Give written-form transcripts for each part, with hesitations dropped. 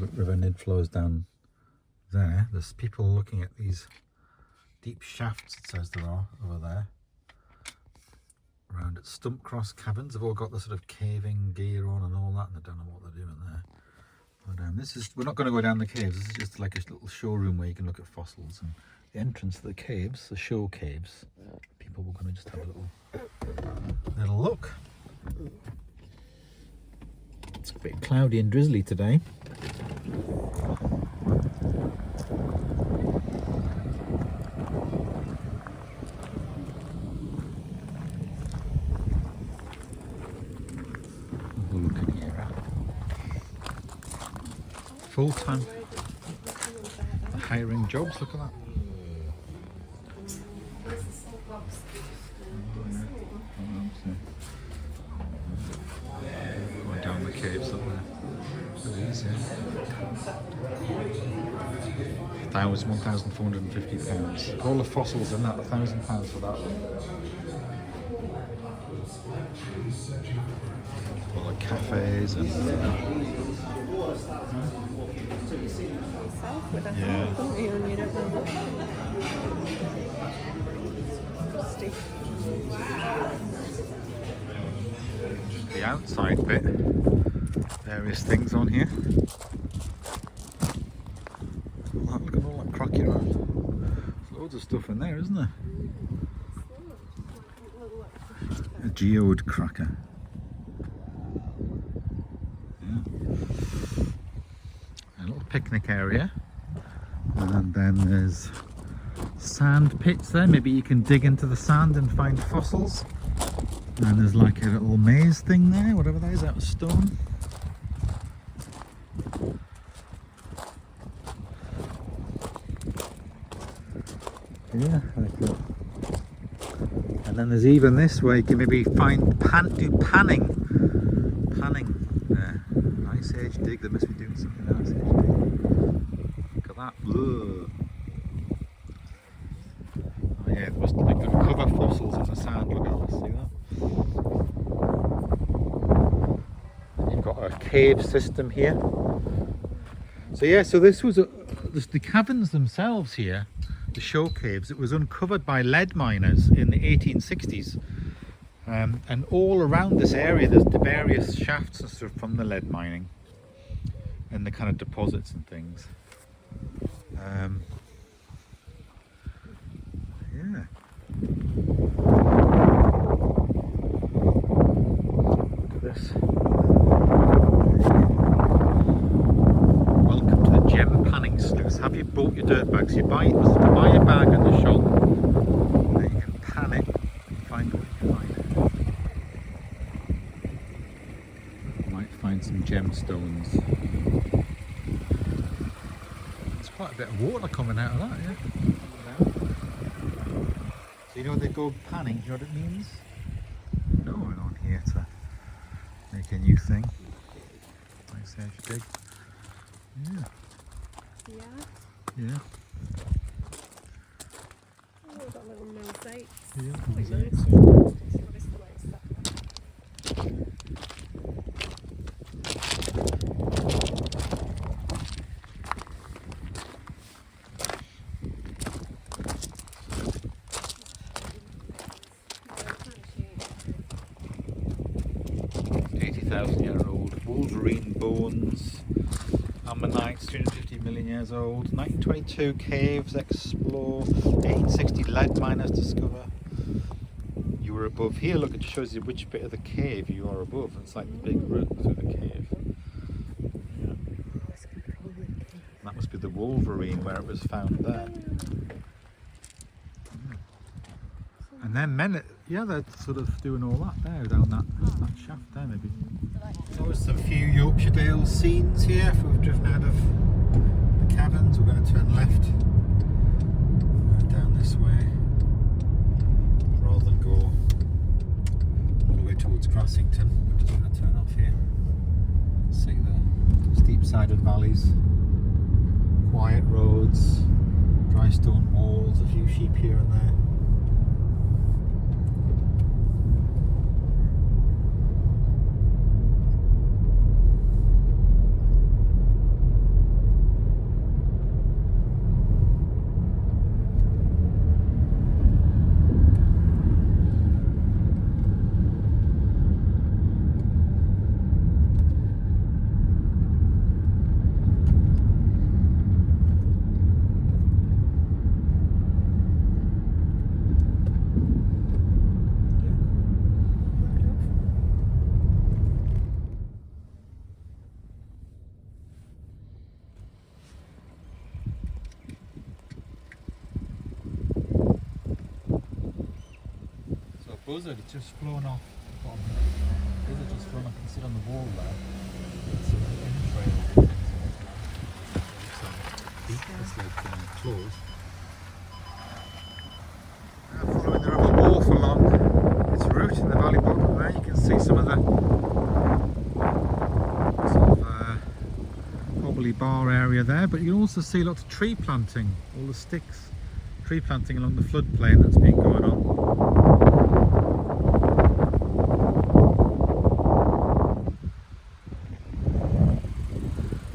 River Nid flows down there. There's people looking at these deep shafts, it says there are, over there. Around at Stump Cross Caverns. They've all got the sort of caving gear on and all that, and I don't know what they're doing there. But this is, we're not going to go down the caves. This is just like a little showroom where you can look at fossils. And the entrance to the caves, the show caves, people were going to just have a little look. It's a bit cloudy and drizzly today. Look in here. Full-time hiring jobs, look at that. Going down the caves up there. Look at these here. £1,450. All the fossils in that, £1,000 for that one. All the cafes and yeah. The outside bit, various things on here. Look at all that crocky around. There's loads of stuff in there, isn't there? A geode cracker. A little picnic area, and then there's sand pits there. Maybe you can dig into the sand and find fossils. And there's like a little maze thing there, whatever that is, out of stone. Yeah, like that. And then there's even this where you can maybe do panning there. Ice Age dig, they must be doing something Ice Age dig. Look at that. Ugh. Oh yeah, it must like uncover fossils in the sand, look at that, see that? And you've got a cave system here. So yeah, so this was the caverns themselves here, the show caves. It was uncovered by lead miners in the 1860s. And all around this area there's the various shafts and stuff from the lead mining and the kind of deposits and things. Yeah. Look at this. Welcome to the gem panning sluice. Have you bought your dirt bags? You buy a bag in the shop, then you can pan it and find what you find. You might find some gemstones. There's quite a bit of water coming out of that, yeah. So you know they go panning, you know what it means? No, we're on here to make a new thing. Nice edge dig. Yeah. Yeah. Yeah. Oh, we've got little mosaics. Yeah, mosaics. $80,000-year-old Wolverine bones, ammonites, 350 million years old. 1922 caves explore. 1860 lead miners discover. You were above here. Look, it shows you which bit of the cave you are above. It's like the big route through the cave. Yeah. That must be the Wolverine where it was found there. And then men, yeah, they're sort of doing all that there, down that shaft there maybe. So there's a few Yorkshire Dales scenes here if we've driven out of the caverns. We're going to turn left down this way rather than go all the way towards Grassington. We're just going to turn off here. See the steep-sided valleys, quiet roads, dry stone walls, a few sheep here and there. buzzard. It's just flown off. Buzzard just flown. I can sit on the wall there. It's some entrails and things in it. Some beak, it's like claws. Following the river wharf along its route in the valley bottom there, you can see some of the sort of wobbly bar area there, but you can also see lots of tree planting, all the sticks, tree planting along the floodplain that's been going on.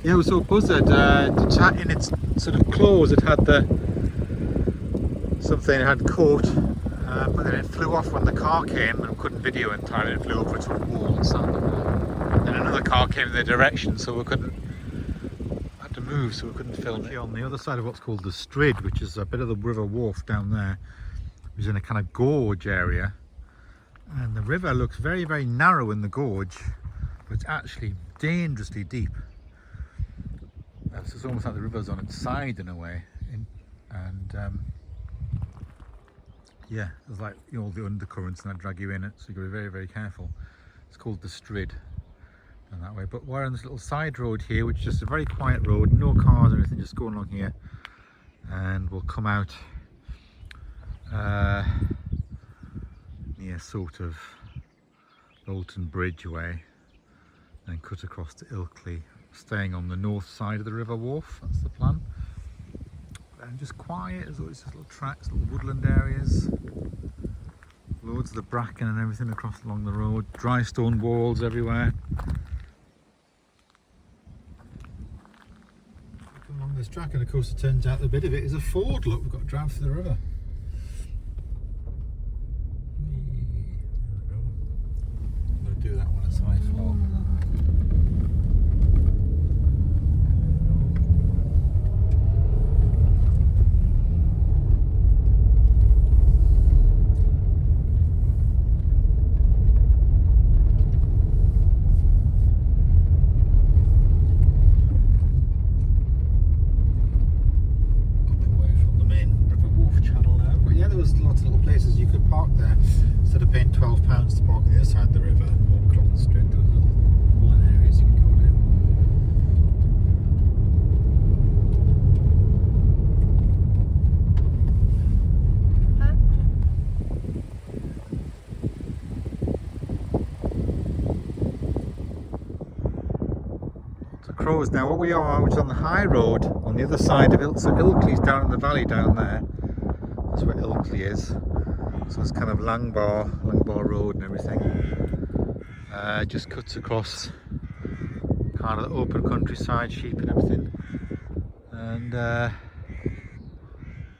Yeah, so buzzard, in its sort of claws it had something it had caught, but then it flew off when the car came and couldn't video entirely. It flew over its own wall and sat on there. Then another car came in the direction, so we had to move, so we couldn't film it. On the other side of what's called the Strid, which is a bit of the river wharf down there, which is in a kind of gorge area, and the river looks very, very narrow in the gorge, but it's actually dangerously deep. So it's almost like the river's on its side in a way, yeah, there's like all the undercurrents and that drag you in it, so you've got to be very, very careful. It's called the Strid, and that way. But we're on this little side road here, which is just a very quiet road, no cars or anything, just going along here, and we'll come out near sort of Bolton Bridge way, and cut across to Ilkley, staying on the north side of the river wharf. That's the plan. And just quiet, there's always just little tracks, little woodland areas, loads of the bracken and everything across along the road, dry stone walls everywhere. Along this track, and of course it turns out a bit of it is a ford. Look, we've got to drive through the river. I'm going to do that one as high flow. Lots of little places you could park there instead of paying £12 to park on the other side of the river and walk along the street. There was little woolen areas you could go down. Lots of crows. Now what we are, which is on the high road on the other side of so Ilkley's down in the valley down there. That's where Ilkley is, so it's kind of Langbar Road and everything. Just cuts across kind of the open countryside, sheep and everything. And yeah,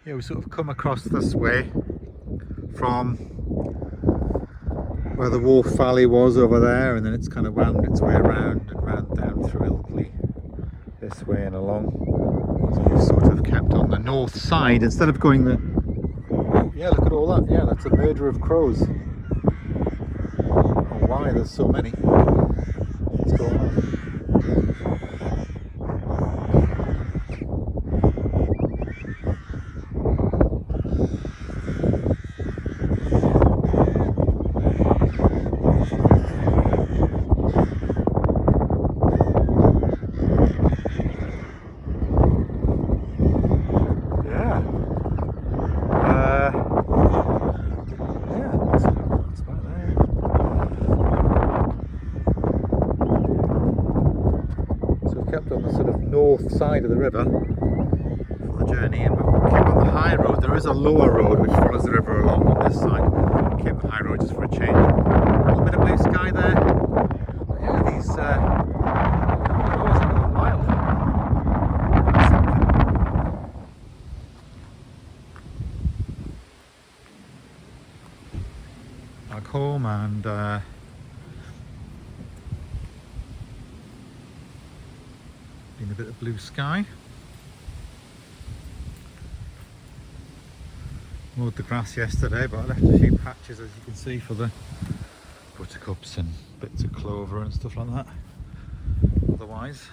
we sort of come across this way from where the Wharf Valley was over there, and then it's kind of wound its way around and round down through Ilkley this way and along. So we've sort of kept on the north side instead of going the yeah, look at all that. Yeah, that's a murder of crows. Oh, why there's so many. What's going on? Kept on the sort of north side of the river for the journey, and we came on the high road. There is a lower road which follows the river along on this side. We came on the high road just for a change. A little bit of blue sky there. But yeah, these roads are going wild. Back home, and been a bit of blue sky. Mowed the grass yesterday, but I left a few patches, as you can see, for the buttercups and bits of clover and stuff like that. Otherwise,